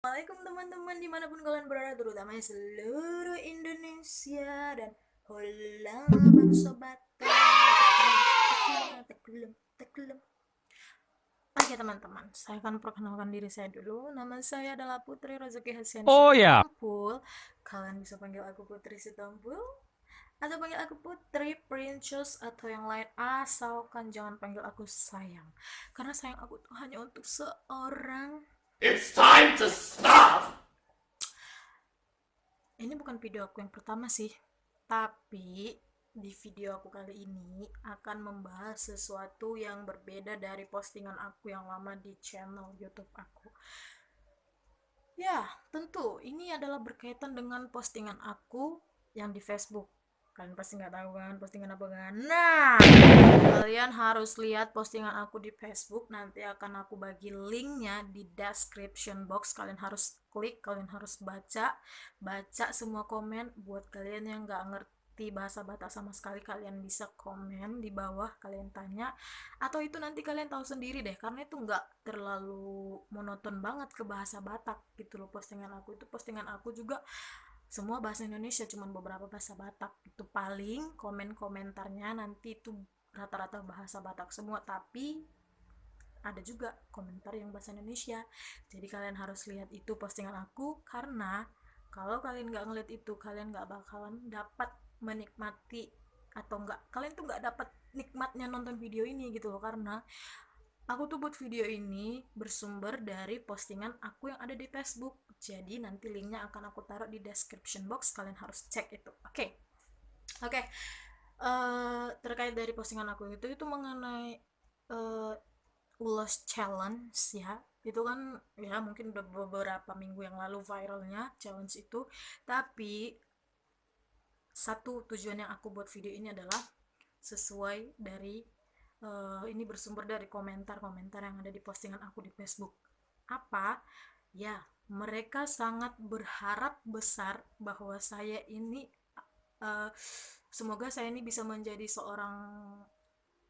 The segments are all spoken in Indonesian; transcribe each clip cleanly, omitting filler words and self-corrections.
Assalamualaikum teman-teman dimanapun kalian berada, terutama seluruh Indonesia dan hola bang sobat tekulum. Oke teman-teman, saya akan perkenalkan diri saya dulu. Nama saya adalah Putri Rezeki Hasian Oh ya, Sitompul. Kalian bisa panggil aku Putri Sitompul atau panggil aku Putri Princess atau yang lain, asalkan jangan panggil aku sayang, karena sayang aku tuh hanya untuk seorang. it's time to stop. Ini bukan video aku yang pertama sih, tapi di video aku kali ini akan membahas sesuatu yang berbeda dari postingan aku yang lama di channel YouTube aku. Ya, tentu ini adalah berkaitan dengan postingan aku yang di Facebook. Kalian pasti nggak tahu kan postingan apa kan? Nah, kalian harus lihat postingan aku di Facebook. Nanti akan aku bagi linknya di description box. Kalian harus klik, kalian harus baca semua komen. Buat kalian yang nggak ngerti bahasa Batak sama sekali, kalian bisa komen di bawah, kalian tanya, atau itu nanti kalian tahu sendiri deh, karena itu nggak terlalu monoton banget ke bahasa Batak gitu loh. Postingan aku juga semua bahasa Indonesia, cuman beberapa bahasa Batak. Itu paling komentarnya nanti itu rata-rata bahasa Batak semua, tapi ada juga komentar yang bahasa Indonesia. Jadi kalian harus lihat itu postingan aku, karena kalau kalian nggak ngeliat itu, kalian nggak bakalan dapat menikmati, atau nggak, kalian tuh nggak dapat nikmatnya nonton video ini gitu loh. Karena aku tuh buat video ini bersumber dari postingan aku yang ada di Facebook. Jadi nanti linknya akan aku taruh di description box, kalian harus cek itu. Oke. Terkait dari postingan aku itu mengenai uh, ulos challenge ya. Itu kan ya mungkin udah beberapa minggu yang lalu viralnya challenge itu. Tapi satu tujuan yang aku buat video ini adalah sesuai dari ini bersumber dari komentar-komentar yang ada di postingan aku di Facebook. Apa? Ya, mereka sangat berharap besar bahwa saya ini uh, semoga saya ini bisa menjadi seorang,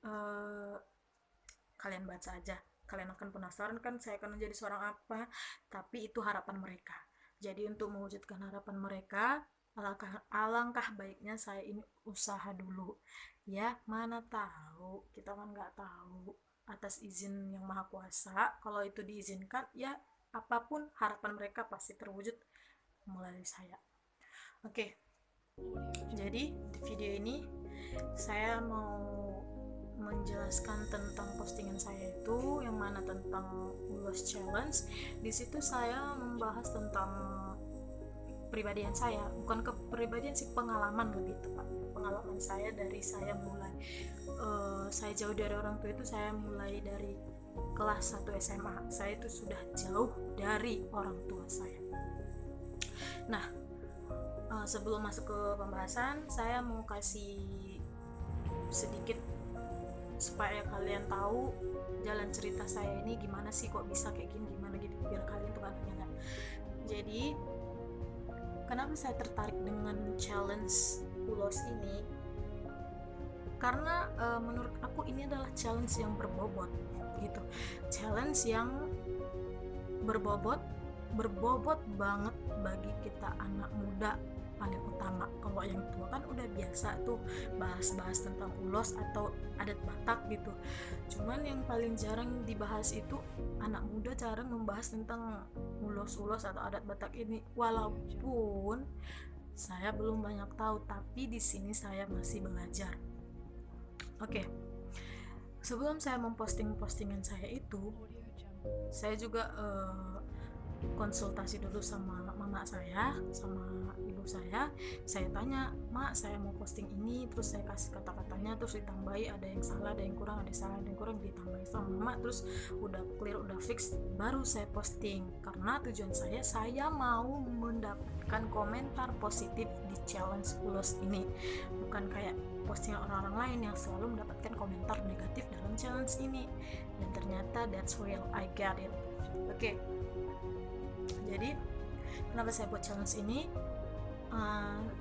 uh, kalian baca aja, kalian akan penasaran kan saya akan menjadi seorang apa. Tapi itu harapan mereka. Jadi untuk mewujudkan harapan mereka, alangkah baiknya saya ini usaha dulu ya. Mana tahu, kita kan nggak tahu, atas izin yang maha kuasa, kalau itu diizinkan ya, apapun harapan mereka pasti terwujud melalui saya. Oke, jadi di video ini saya mau menjelaskan tentang postingan saya itu yang mana tentang ulos challenge. Di situ saya membahas tentang kepribadian saya, bukan kepribadian sih, pengalaman lebih tepat, pengalaman saya dari saya mulai saya jauh dari orang tua itu. Saya mulai dari kelas 1 SMA, saya itu sudah jauh dari orang tua saya. Nah, sebelum masuk ke pembahasan, saya mau kasih sedikit supaya kalian tahu jalan cerita saya ini gimana sih, kok bisa kayak gini, gimana gitu, biar kalian tuh kan punya. Jadi kenapa saya tertarik dengan challenge ulos ini? Karena menurut aku ini adalah challenge yang berbobot gitu, challenge yang berbobot banget bagi kita anak muda paling utama. Kalau yang tua kan udah biasa tuh bahas-bahas tentang ulos atau adat Batak gitu. Cuman yang paling jarang dibahas itu anak muda, jarang membahas tentang ulos-ulos atau adat Batak ini. Walaupun saya belum banyak tahu, tapi di sini saya masih belajar. Oke. Sebelum saya memposting postingan saya itu, saya juga konsultasi dulu sama mama saya, sama ibu saya. Saya tanya, mak, saya mau posting ini, terus saya kasih kata-katanya, terus ditambahi, ada yang salah, ada yang kurang, ada yang salah, ada yang kurang, ditambahi sama mama. Terus udah clear, udah fix, baru saya posting. Karena tujuan saya mau mendapatkan komentar positif di challenge ulos ini, bukan kayak postingan orang-orang lain yang selalu mendapatkan komentar negatif dalam challenge ini. Dan ternyata that's real, I get it. Oke. Jadi kenapa saya buat challenge ini?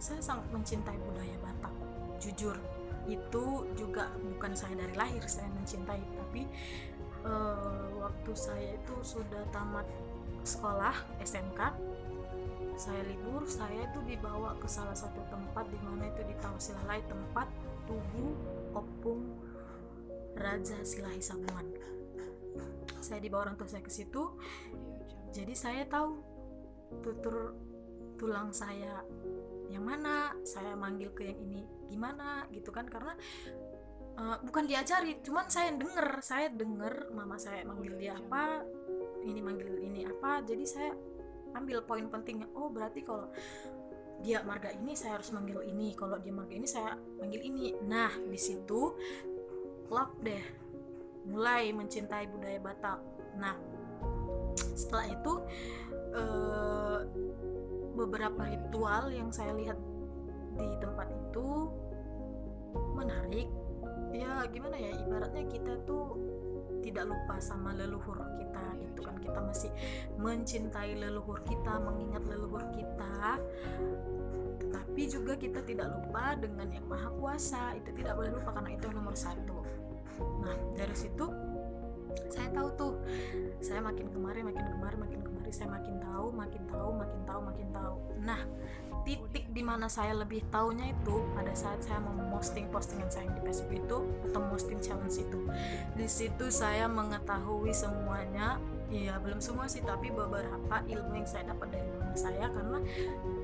Saya sangat mencintai budaya Batak, jujur. Itu juga bukan saya dari lahir saya mencintai, tapi waktu saya itu sudah tamat sekolah SMK, saya libur, saya itu dibawa ke salah satu tempat di mana itu di Tausilalai, tempat tugu opung Raja Silahi Samuan. Saya dibawa orang tua saya ke situ, jadi saya tahu tutur tulang saya yang mana, saya manggil ke yang ini gimana gitu kan, karena bukan diajari, cuman saya denger mama saya manggil dia apa, ini manggil ini apa, jadi saya ambil poin pentingnya. Oh berarti kalau dia marga ini saya harus manggil ini, kalau dia marga ini saya manggil ini. Nah di situ klop deh, mulai mencintai budaya Batak. Nah setelah itu beberapa ritual yang saya lihat di tempat itu menarik. Ya gimana ya, ibaratnya kita tuh tidak lupa sama leluhur kita gitu kan, kita masih mencintai leluhur kita, mengingat leluhur kita, tetapi juga kita tidak lupa dengan yang maha kuasa. Itu tidak boleh lupa karena itu nomor satu. Nah dari situ saya tahu tuh, saya makin kemari saya makin tahu. Nah titik dimana saya lebih taunya itu pada saat saya mau posting postingan saya di Facebook itu, atau posting challenge itu. Di situ saya mengetahui semuanya, ya belum semua sih, tapi beberapa ilmu yang saya dapat dari mama saya, karena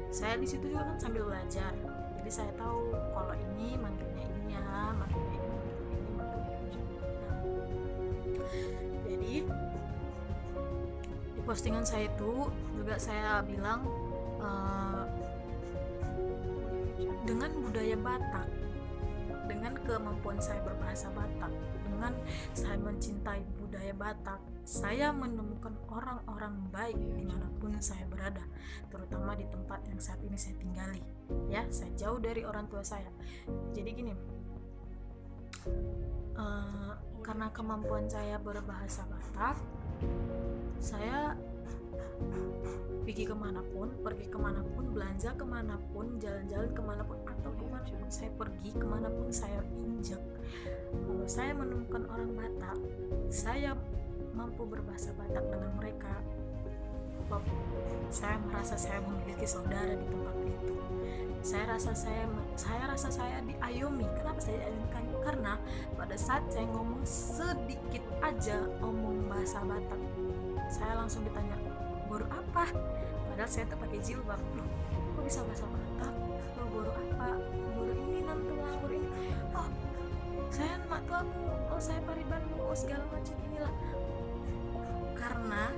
saya di situ juga kan sambil belajar. Jadi saya tahu kalau ini manggilnya ini ya, manggilnya ini. Jadi di postingan saya itu juga saya bilang dengan budaya Batak, dengan kemampuan saya berbahasa Batak, dengan saya mencintai budaya Batak, saya menemukan orang-orang baik dimanapun saya berada, terutama di tempat yang saat ini saya tinggali. Ya, saya jauh dari orang tua saya. Jadi gini, karena kemampuan saya berbahasa Batak, saya pergi kemanapun, belanja kemanapun, jalan-jalan kemanapun, atau kemanapun saya pergi, kemanapun saya injak, kalau saya menemukan orang Batak, saya mampu berbahasa Batak dengan mereka. Saya merasa saya memiliki saudara di tempat itu. Saya rasa saya diayomi. Kenapa saya diayomi? Karena pada saat saya ngomong sedikit aja omong bahasa Batak, saya langsung ditanya, baru apa? Padahal saya tuh pakai jilbab. Loh, kok bisa bahasa Batak? Loh, baru apa? Baru ini nanti, baru ini. Oh, saya mak tuamu. Oh, saya paribanmu. Oh, segala macam inilah. Karena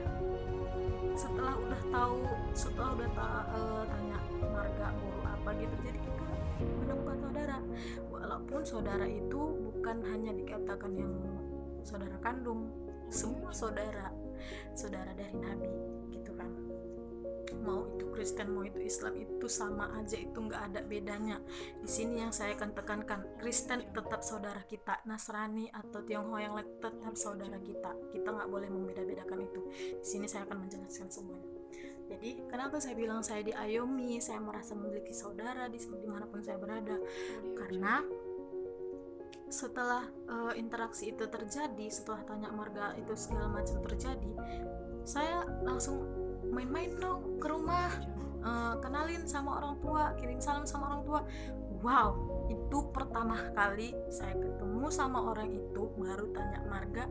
setelah udah tanya marga baru apa gitu, jadi kita menemukan saudara. Walaupun saudara itu bukan hanya dikatakan yang saudara kandung, semua saudara dari Nabi gitu kan. Mau itu Kristen, mau itu Islam, itu sama aja, itu nggak ada bedanya. Di sini yang saya akan tekankan, Kristen tetap saudara kita, Nasrani atau Tionghoa yang lain tetap saudara kita. Kita nggak boleh membeda-bedakan itu. Di sini saya akan menjelaskan semuanya. Jadi kenapa saya bilang saya diayomi, saya merasa memiliki saudara dimanapun saya berada, karena setelah interaksi itu terjadi, setelah tanya marga itu segala macam terjadi, saya langsung main-main dong ke rumah, kenalin sama orang tua, kirim salam sama orang tua. Wow, itu pertama kali saya ketemu sama orang itu, baru tanya marga,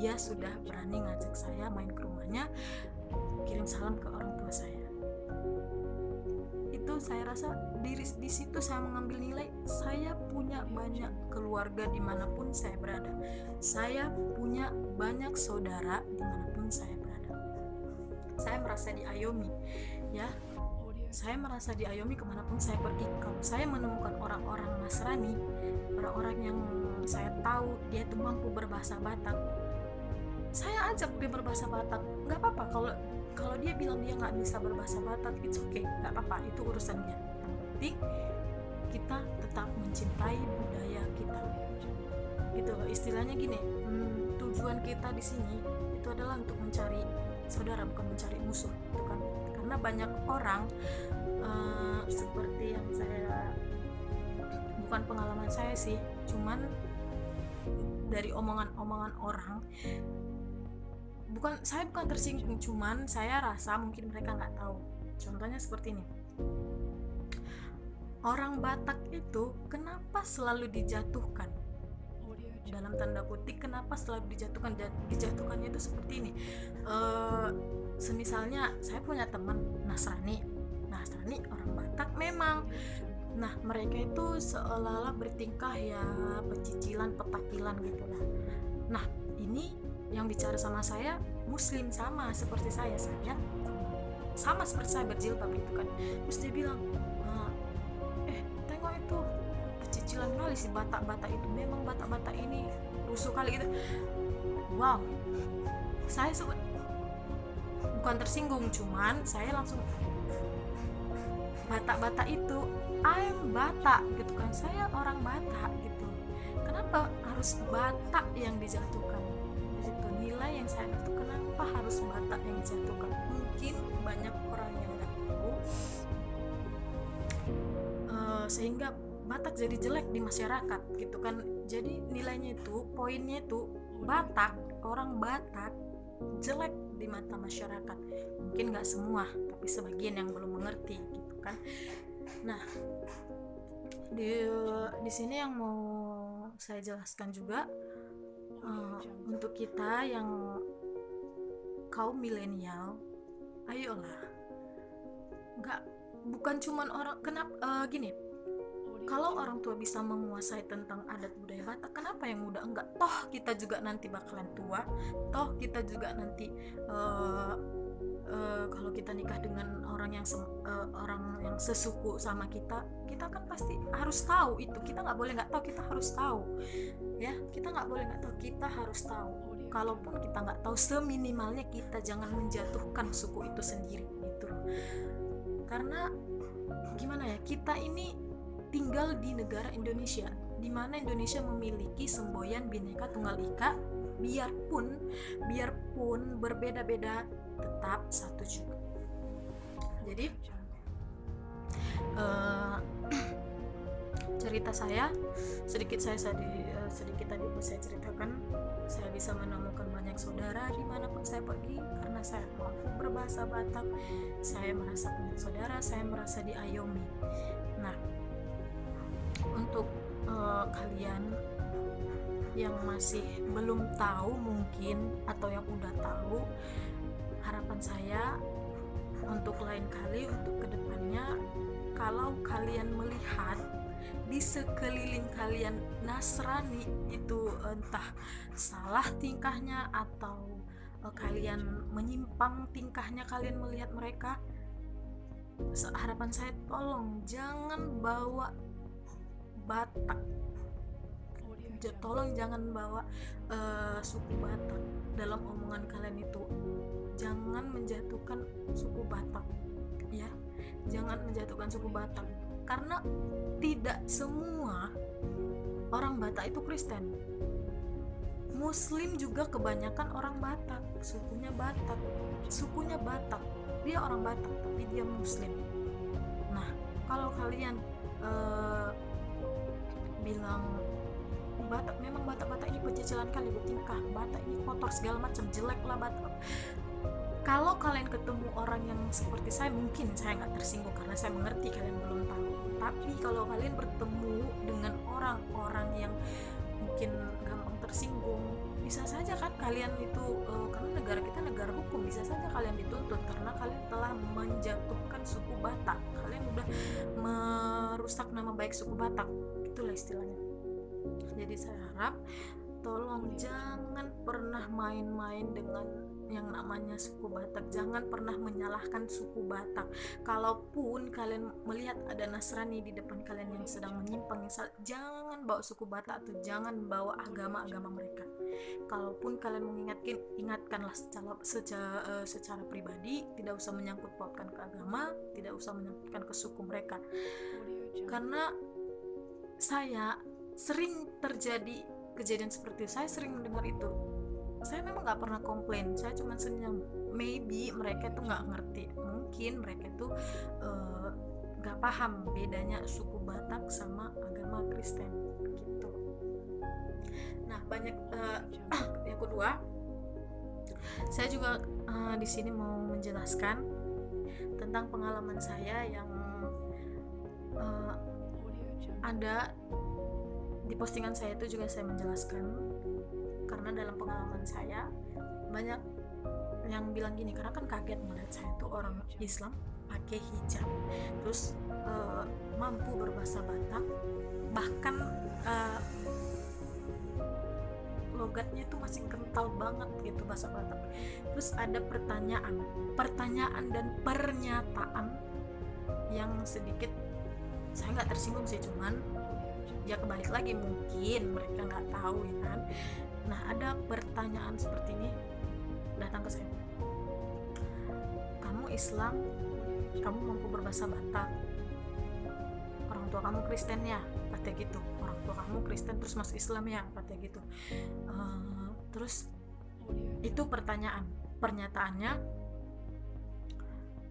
dia sudah berani ngajak saya main ke rumahnya, kirim salam ke orang tua saya. Itu saya rasa di situ saya mengambil nilai, saya punya banyak keluarga dimanapun saya berada, saya punya banyak saudara dimanapun saya berada. Saya merasa diayomi, ya. Saya merasa diayomi kemanapun saya pergi. Kalau saya menemukan orang-orang Nasrani, orang-orang yang saya tahu dia itu mampu berbahasa Batak, saya ajak dia berbahasa Batak. Nggak apa-apa kalau dia bilang dia nggak bisa berbahasa Batak, it's okay, nggak apa-apa, itu urusan dia. Yang penting kita tetap mencintai budaya kita. Gitu loh, istilahnya gini, tujuan kita di sini itu adalah untuk mencari saudara, bukan mencari musuh, gitu kan. Karena banyak orang seperti yang saya, bukan pengalaman saya sih, cuman dari omongan-omongan orang, saya bukan tersinggung, cuman saya rasa mungkin mereka nggak tahu. Contohnya seperti ini, orang Batak itu kenapa selalu dijatuhkan, dalam tanda kutip kenapa selalu dijatuhkan. Dijatuhkannya itu seperti ini. Semisalnya saya punya teman Nasrani orang Batak memang. Nah, mereka itu seolah-olah bertingkah ya pecicilan, petakilan gitu lah. Nah, ini yang bicara sama saya Muslim, sama seperti saya sama seperti saya berjilbab gitu kan. Terus dia bilang, tengok itu pecicilan kali si Batak-Batak itu, memang Batak-Batak ini rusuh kali gitu. Wow, saya bukan tersinggung, cuman saya langsung, Batak-Batak itu I'm Batak gitu kan, saya orang Batak gitu, kenapa harus Batak yang dijatuhkan di situ. Nilai yang saya itu kenapa harus Batak yang dijatuhkan. Mungkin banyak orang yang nggak tahu, sehingga Batak jadi jelek di masyarakat gitu kan. Jadi nilainya itu, poinnya itu, Batak, orang Batak jelek di mata masyarakat. Mungkin nggak semua, tapi sebagian yang belum mengerti gitu kan. Nah, di sini yang mau saya jelaskan juga, untuk kita yang kaum milenial, ayolah, bukan cuman orang, kenapa gini, kalau orang tua bisa menguasai tentang adat budaya Batak, kenapa yang muda enggak? Toh kita juga nanti bakalan tua, toh kita juga nanti kalau kita nikah dengan orang yang sesuku sama kita kan pasti harus tahu itu. Kita nggak boleh nggak tahu, kita harus tahu ya. Kita nggak boleh nggak tahu, kita harus tahu. Kalaupun kita nggak tahu, seminimalnya kita jangan menjatuhkan suku itu sendiri gitu loh. Karena gimana ya, kita ini tinggal di negara Indonesia, di mana Indonesia memiliki semboyan Bhinneka Tunggal Ika. Biarpun berbeda-beda, tetap satu juga. Jadi cerita saya sedikit tadi saya ceritakan, saya bisa menemukan banyak saudara dimanapun saya pergi karena saya mampu berbahasa Batak. Saya merasa punya saudara, saya merasa diayomi. Nah, untuk kalian yang masih belum tahu mungkin, atau yang udah tahu, harapan saya untuk lain kali, untuk kedepannya, kalau kalian melihat di sekeliling kalian Nasrani itu entah salah tingkahnya atau kalian menyimpang tingkahnya, kalian melihat mereka, harapan saya tolong jangan bawa Batak, tolong jangan bawa suku Batak dalam omongan kalian itu. Jangan menjatuhkan suku Batak ya, jangan menjatuhkan suku Batak, karena tidak semua orang Batak itu Kristen. Muslim juga kebanyakan orang Batak, sukunya Batak, dia orang Batak tapi dia Muslim. Nah, kalau kalian bilang memang Batak ini pecicilan kali, bertingkah, Batak ini kotor segala macam, jelek lah Batak. Kalau kalian ketemu orang yang seperti saya, mungkin saya nggak tersinggung karena saya mengerti kalian belum tahu. Tapi kalau kalian bertemu dengan orang-orang yang mungkin gampang tersinggung, bisa saja kan kalian itu, karena negara kita negara hukum, bisa saja kalian dituntut karena kalian telah menjatuhkan suku Batak, kalian udah merusak nama baik suku Batak, itulah istilahnya. Jadi saya harap tolong jangan pernah main-main dengan yang namanya suku Batak, jangan pernah menyalahkan suku Batak. Kalaupun kalian melihat ada Nasrani di depan kalian yang sedang menyimpang, jangan bawa suku Batak atau jangan bawa agama-agama mereka. Kalaupun kalian ingatkanlah secara pribadi, tidak usah menyangkut pautkan ke agama, tidak usah menyangkutkan ke suku mereka. Karena saya sering terjadi kejadian seperti itu, saya sering mendengar itu. Saya memang gak pernah komplain, saya cuma senyum. Maybe mereka tuh gak ngerti, mungkin mereka tuh gak paham bedanya suku Batak sama agama Kristen gitu. Nah, banyak yang kedua, Saya juga di sini mau menjelaskan tentang pengalaman saya yang uh, ada di postingan saya. Itu juga saya menjelaskan karena dalam pengalaman saya banyak yang bilang gini, karena kan kaget melihat saya tuh orang Islam pakai hijab, terus mampu berbahasa Batak, bahkan logatnya itu masih kental banget gitu bahasa Batak. Terus ada pertanyaan dan pernyataan yang sedikit saya nggak tersinggung sih, cuman ya kebalik lagi, mungkin mereka nggak tahu ya kan. Nah, ada pertanyaan seperti ini datang ke saya, kamu Islam, kamu mampu berbahasa Batak, orang tua kamu Kristen ya, kata gitu. Orang tua kamu Kristen terus masuk Islam ya, kata gitu. Terus itu pernyataannya,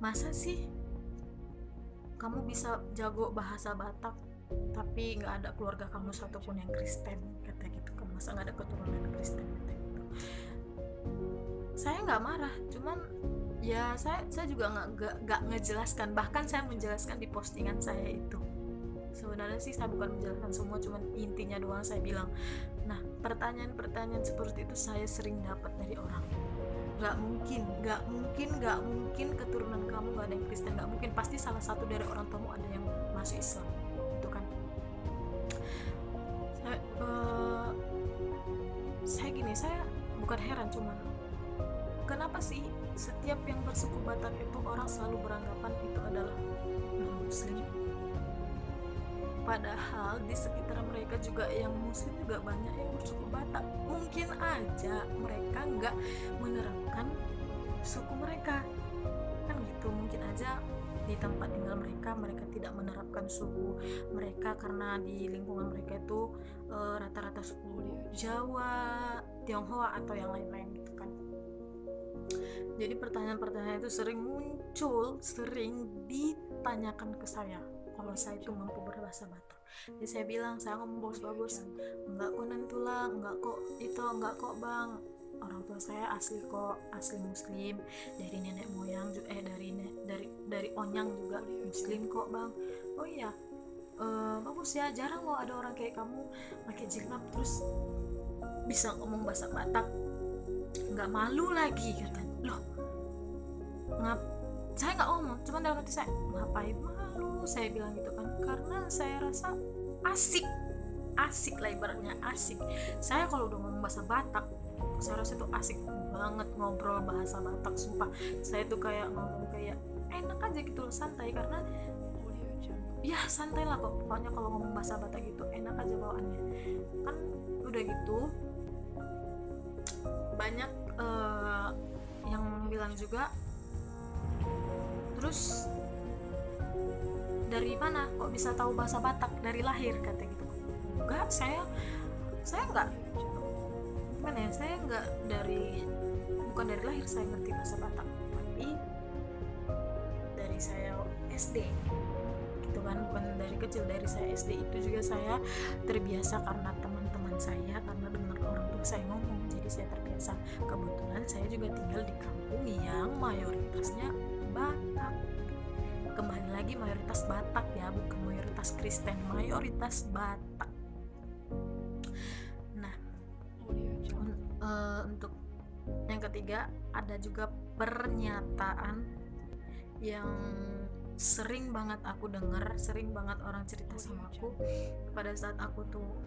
masa sih kamu bisa jago bahasa Batak tapi nggak ada keluarga kamu satupun yang Kristen, kata gitu. Kamu masa nggak ada keturunan Kristen, kata gitu. Saya nggak marah, cuman ya saya juga nggak ngejelaskan, bahkan saya menjelaskan di postingan saya itu. Sebenarnya sih saya bukan menjelaskan semua, cuman intinya doang saya bilang. Nah, pertanyaan seperti itu saya sering dapat dari orang. Nggak mungkin keturunan kamu nggak ada yang Kristen, nggak mungkin, pasti salah satu dari orang tuamu ada yang masuk Islam, itu kan. Saya bukan heran, cuman kenapa sih setiap yang bersuku Batak itu orang selalu beranggapan itu adalah non-muslim, padahal di sekitar mereka juga yang muslim juga banyak yang bersuku Batak. Mungkin aja mereka nggak menerapkan suku mereka, kan gitu. Mungkin aja di tempat tinggal mereka tidak menerapkan suku mereka karena di lingkungan mereka itu rata-rata suku Jawa, Tionghoa atau yang lain-lain gitu kan. Jadi pertanyaan-pertanyaan itu sering ditanyakan ke saya kalau saya itu mampu berbahasa Batak. Jadi saya bilang, saya ngomong bagus-bagus, enggak kok nantulang, enggak kok bang, orang tua saya asli muslim, dari nenek moyang dari onyang juga muslim kok bang. Oh iya, bagus ya, jarang loh ada orang kayak kamu pakai jilbab terus bisa ngomong bahasa Batak, nggak malu lagi, kata. Loh, saya nggak ngomong, cuman dalam hati saya, ngapain malu, saya bilang gitu kan, karena saya rasa asik lah, ibaratnya asik. Saya kalau udah ngomong bahasa Batak, saya rasa itu asik banget ngobrol bahasa Batak, sumpah. Saya tuh kayak ngomong kayak enak aja gitu loh, santai, karena ya santai lah kok, pokoknya kalau ngomong bahasa Batak gitu enak aja bawaannya kan. Udah gitu banyak yang bilang juga, terus dari mana kok bisa tahu bahasa Batak, dari lahir, kata gitu. Enggak, saya enggak, gimana ya, saya enggak bukan dari lahir saya ngerti bahasa Batak, tapi dari saya SD gitu kan, bukan dari kecil, dari saya SD itu juga saya terbiasa karena teman-teman saya, karena dengar orang tua saya ngomong, jadi saya terbiasa. Kebetulan saya juga tinggal di kampung yang mayoritasnya Batak. Kembali lagi, mayoritas Batak ya, bukan mayoritas Kristen, mayoritas Batak. Nah, untuk yang ketiga, ada juga pernyataan yang sering banget aku dengar, sering banget orang cerita sama aku pada saat aku tuh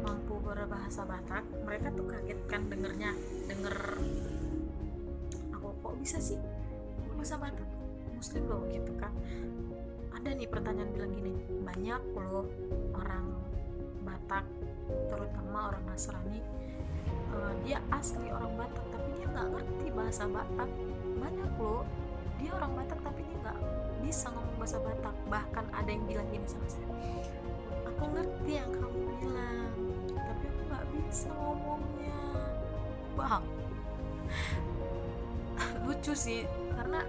mampu berbahasa Batak. Mereka tuh kaget kan denger aku kok bisa sih bahasa Batak, muslim loh gitu kan. Ada nih pertanyaan bilang gini, banyak loh orang Batak, terutama orang Nasrani, dia asli orang Batak tapi dia nggak ngerti bahasa Batak. Banyak loh, dia orang Batak tapi dia nggak bisa ngomong bahasa Batak. Bahkan ada yang bilang gini sama saya, aku ngerti yang kamu bilang tapi aku nggak bisa ngomongnya bang. Lucu sih, karena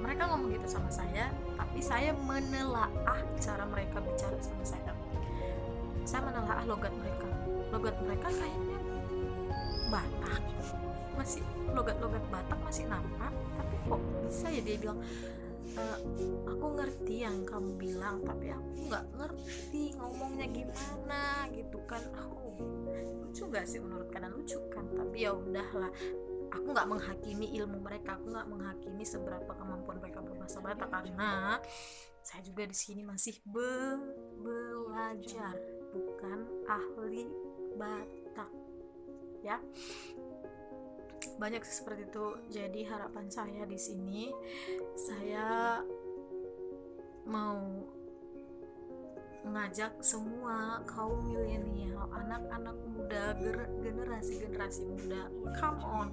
mereka ngomong gitu sama saya, tapi saya menelaah cara mereka bicara sama saya menelaah logat mereka kayaknya Batak, masih logat-logat Batak masih nampak, tapi kok bisa ya dia bilang, "Eh, aku ngerti yang kamu bilang, tapi aku nggak ngerti ngomongnya gimana gitu kan." Oh, lucu gak sih? Menurut kalian lucu kan? Tapi ya udahlah, aku nggak menghakimi ilmu mereka, aku nggak menghakimi seberapa kemampuan mereka berbahasa Batak, karena saya juga di sini masih belajar, bukan ahli Batak ya. Banyak seperti itu. Jadi harapan saya di sini, saya mau mengajak semua kaum milenial, anak-anak muda, generasi muda, come on,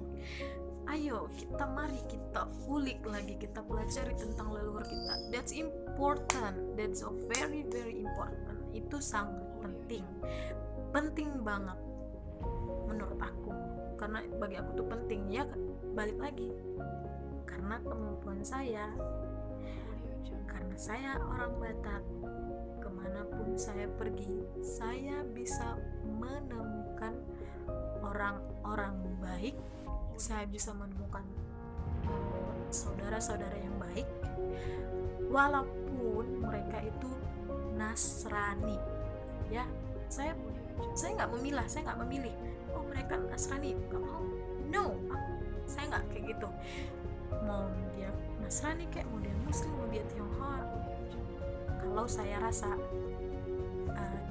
ayo mari kita ulik lagi, kita pelajari tentang leluhur kita. That's important, that's a very very important. Itu sangat penting banget menurut aku, karena bagi aku tuh penting ya. Balik lagi, karena kemampuan saya, karena saya orang Batak, kemanapun saya pergi, saya bisa menemukan orang-orang baik, saya bisa menemukan saudara-saudara yang baik, walaupun mereka itu Nasrani ya. Saya nggak memilih, oh mereka Nasrani, nggak mau, no, saya nggak kayak gitu. Mau dia Nasrani kayak, mau dia Muslim, mau dia Tionghoa, kalau saya rasa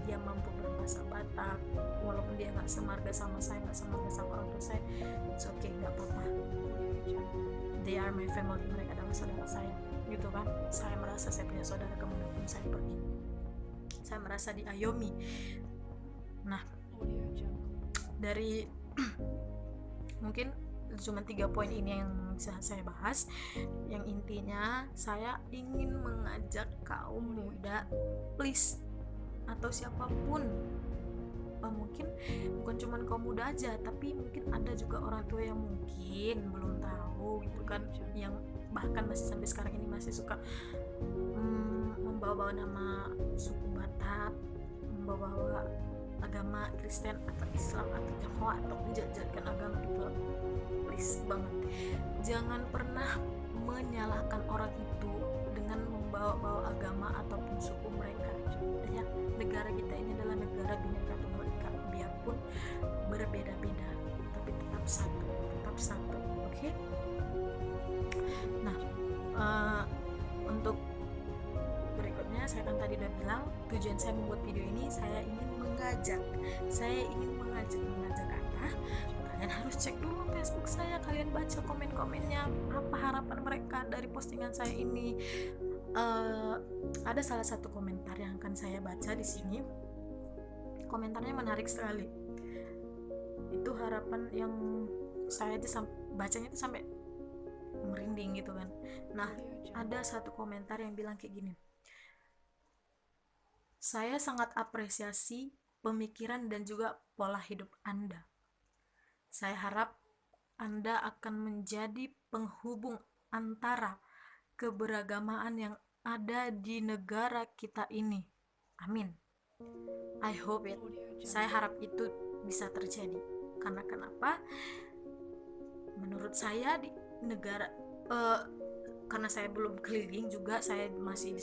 dia mampu berbahasa Batak, walaupun dia nggak semarga sama saya, nggak semarga sama orang tua saya, it's okay, nggak apa-apa. They are my family, mereka adalah saudara saya gitu kan. Saya merasa saya punya saudara kemanapun saya pergi, saya merasa diayomi. Nah, dari mungkin cuma 3 poin ini yang bisa saya bahas, yang intinya saya ingin mengajak kaum muda, please, atau siapapun, mungkin bukan cuma kaum muda aja, tapi mungkin ada juga orang tua yang mungkin belum tahu gitu kan, yang bahkan masih sampai sekarang ini masih suka membawa-bawa nama suku Batak, membawa agama Kristen atau Islam atau Tionghoa, atau menjadikan agama itu. Please banget, jangan pernah menyalahkan orang itu dengan membawa-bawa agama ataupun suku mereka ya. Negara kita ini adalah negara Bhinneka Tunggal Ika, biarpun berbeda-beda tapi tetap satu, oke? Nah, untuk berikutnya, saya kan tadi udah bilang tujuan saya membuat video ini, saya ingin mengajak apa? Kalian harus cek dulu Facebook saya, kalian baca komen-komennya, apa harapan mereka dari postingan saya ini. Ada salah satu komentar yang akan saya baca di sini. Komentarnya menarik sekali. Itu harapan yang saya aja bacanya itu sampai merinding gitu kan. Nah, ada satu komentar yang bilang kayak gini: "Saya sangat apresiasi pemikiran dan juga pola hidup Anda. Saya harap Anda akan menjadi penghubung antara keberagamaan yang ada di negara kita ini. Amin. I hope it." Saya harap itu bisa terjadi. Karena kenapa? Menurut saya di negara, karena saya belum keliling juga, saya masih di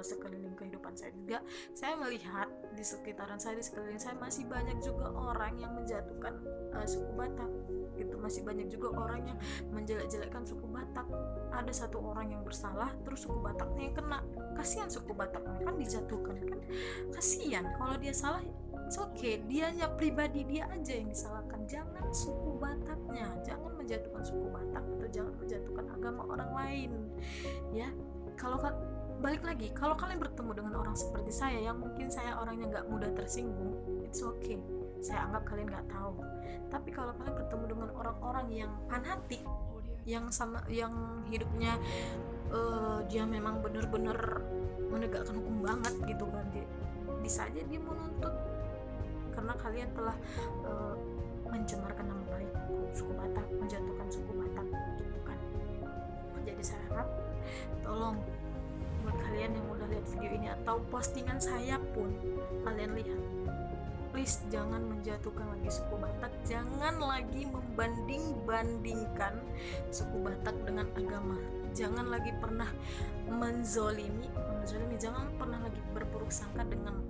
sekeliling kehidupan saya juga, saya melihat di sekitaran saya, di sekeliling saya masih banyak juga orang yang menjatuhkan suku Batak gitu, masih banyak juga orang yang menjelek-jelekkan suku Batak. Ada satu orang yang bersalah, terus suku Bataknya yang kena. Kasihan suku Bataknya kan dijatuhkan kan, kasihan. Kalau dia salah, it's okay, dianya pribadi dia aja yang disalahkan, jangan suku Bataknya, jangan menjatuhkan suku Batak atau jangan menjatuhkan agama orang lain ya. Kalau balik lagi, kalau kalian bertemu dengan orang seperti saya, yang mungkin saya orangnya nggak mudah tersinggung, it's okay, saya anggap kalian nggak tahu. Tapi kalau kalian bertemu dengan orang-orang yang fanatik, yang hidupnya dia memang benar-benar menegakkan hukum banget gitu kan, bisa aja dia menuntut karena kalian telah mencemarkan nama baik suku Batak, menjatuhkan suku Batak gitu kan. Jadi saya harap tolong buat kalian yang udah lihat video ini atau postingan saya pun, kalian lihat please jangan menjatuhkan lagi suku Batak, jangan lagi membanding-bandingkan suku Batak dengan agama, jangan lagi pernah menzolimi, jangan pernah lagi berburuk sangka dengan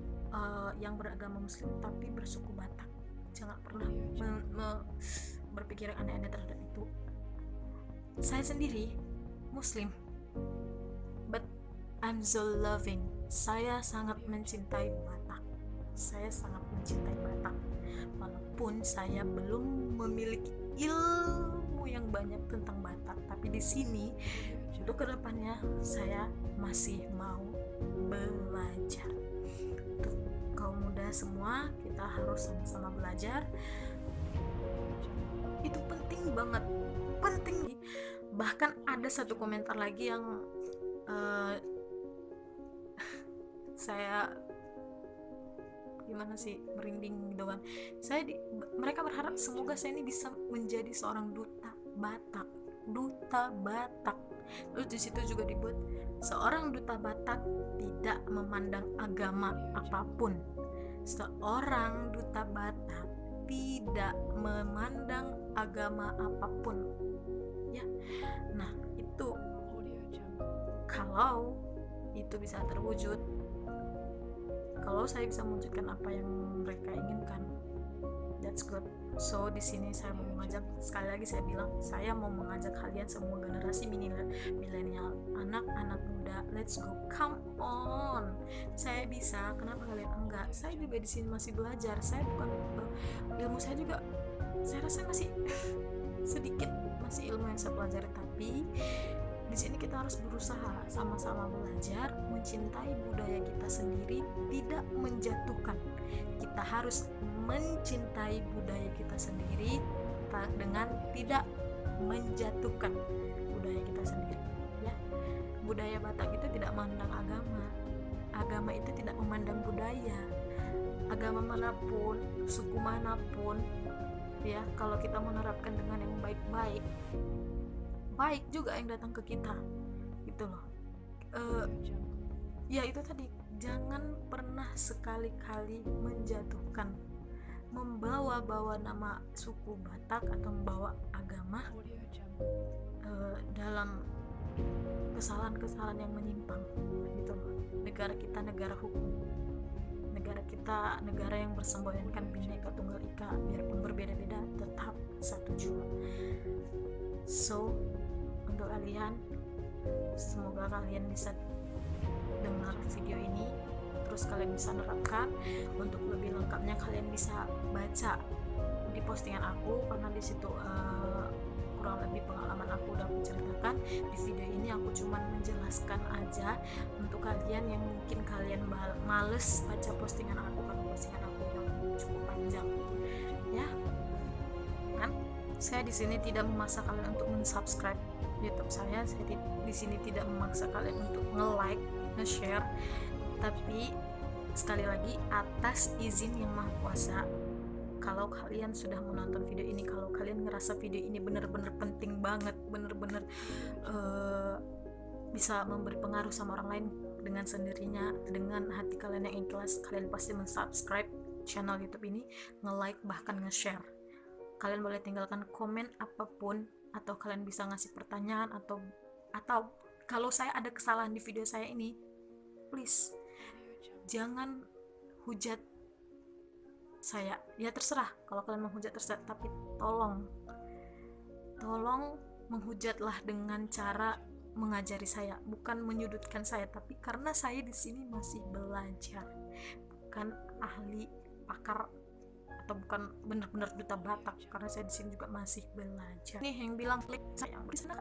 yang beragama Muslim tapi bersuku Batak, jangan pernah berpikir yang aneh-aneh terhadap itu. Saya sendiri Muslim, but I'm so loving. Saya sangat mencintai Batak. Saya sangat mencintai Batak. Walaupun saya belum memiliki ilmu yang banyak tentang Batak, tapi di sini untuk kedepannya saya masih mau belajar. Untuk kaum muda semua, kita harus sama-sama belajar. Itu penting banget, penting. Bahkan ada satu komentar lagi yang saya gimana sih, merinding gitu kan. Mereka berharap semoga saya ini bisa menjadi seorang duta Batak. Terus di situ juga dibuat seorang duta Batak tidak memandang agama apapun. Seorang duta Batak tidak memandang agama apapun. Ya, nah itu kalau itu bisa terwujud, kalau saya bisa mewujudkan apa yang mereka inginkan, that's good. So di sini saya mau mengajak, sekali lagi saya bilang, saya mau mengajak kalian semua generasi milenial, anak-anak muda, let's go, come on. Saya bisa, kenapa kalian enggak? Saya juga di sini masih belajar. Saya bukan ilmu saya juga, saya rasa masih sedikit, masih ilmu yang saya pelajari, tapi di sini kita harus berusaha sama-sama belajar, mencintai budaya kita sendiri, tidak menjatuhkan. Kita harus mencintai budaya kita sendiri dengan tidak menjatuhkan budaya kita sendiri. Ya, budaya Batak itu tidak memandang agama, agama itu tidak memandang budaya. Agama manapun, suku manapun, ya kalau kita menerapkan dengan yang baik-baik, baik juga yang datang ke kita, gitu loh. Ya itu tadi, jangan pernah sekali-kali menjatuhkan, membawa-bawa nama suku Batak atau membawa agama dalam kesalahan-kesalahan yang menyimpang, gitu loh. Negara kita negara hukum, negara kita negara yang bersemboyankan Bhinneka Tunggal Ika, biarpun berbeda-beda tetap satu jua. So untuk kalian, semoga kalian bisa dengar video ini, terus kalian bisa nerapkan. Untuk lebih lengkapnya kalian bisa baca di postingan aku, karena di situ kurang lebih pengalaman aku udah aku ceritakan. Di video ini aku cuman menjelaskan aja untuk kalian yang mungkin kalian males baca postingan aku, karena postingan aku yang cukup panjang, ya kan. Saya di sini tidak memaksa kalian untuk mensubscribe YouTube saya di sini tidak memaksa kalian untuk nge-like, nge-share, tapi sekali lagi atas izin yang Maha Kuasa. Kalau kalian sudah menonton video ini, kalau kalian ngerasa video ini bener-bener penting banget, bener-bener bisa memberi pengaruh sama orang lain dengan sendirinya, dengan hati kalian yang ikhlas, kalian pasti mensubscribe channel YouTube ini, nge-like, bahkan nge-share. Kalian boleh tinggalkan komen apapun, atau kalian bisa ngasih pertanyaan, atau kalau saya ada kesalahan di video saya ini, please jangan hujat saya. Ya terserah, kalau kalian menghujat terserah, tapi tolong menghujatlah dengan cara mengajari saya, bukan menyudutkan saya. Tapi karena saya di sini masih belajar, bukan ahli pakar atau bukan benar-benar duta Batak, karena saya di sini juga masih belajar. Nih yang bilang klik saya di sana